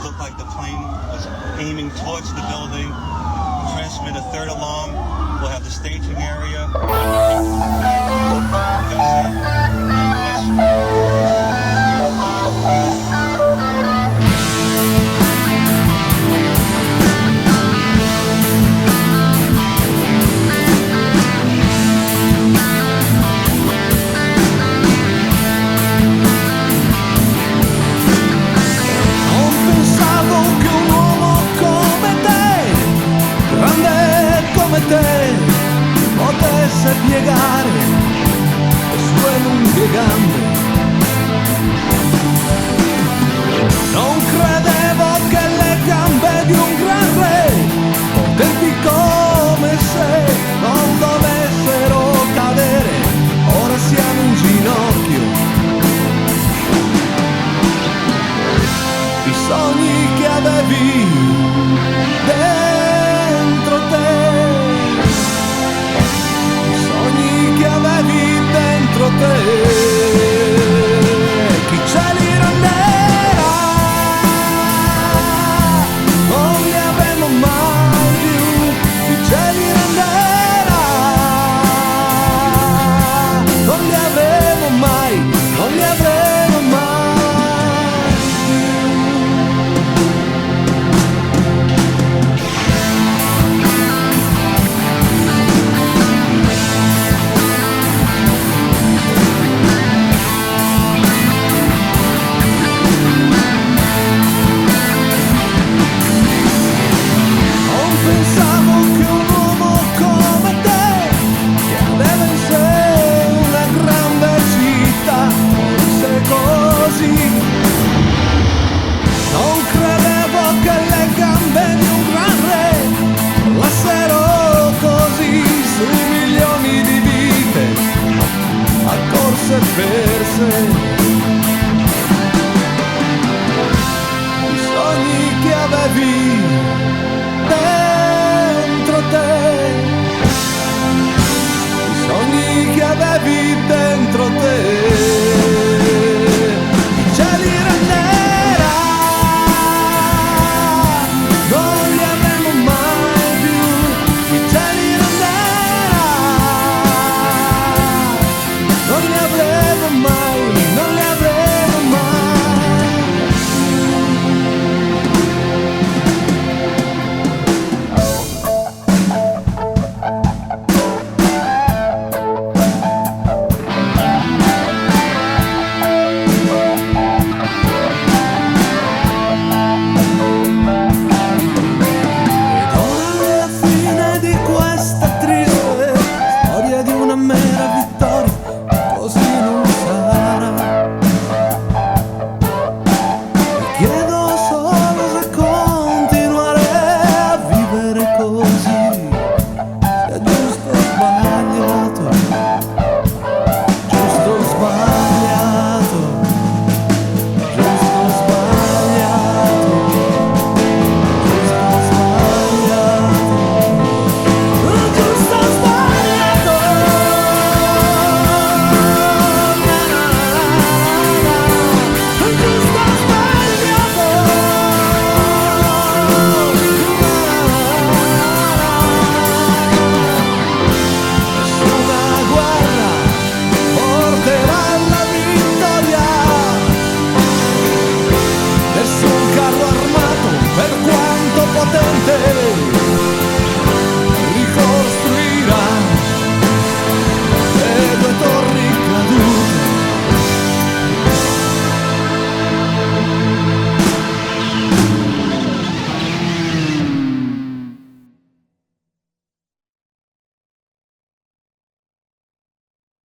looked like the plane was aiming towards the building. Transmit a third alarm. We'll have the staging area. Potesse piegare le sue lunghe gambe. Non credevo che le gambe di un gran re, potenti come sé, non dovessero cadere. Ora siamo in ginocchio. I sogni che avevi dentro te, dentro te, chi ce li renderà? Non li avremo mai più, chi ce li renderà? Non li avremo mai, non li avremo mai più. Non credevo che le gambe di un gran re volassero così su milioni di vite, accorse e perse. I sogni che avevi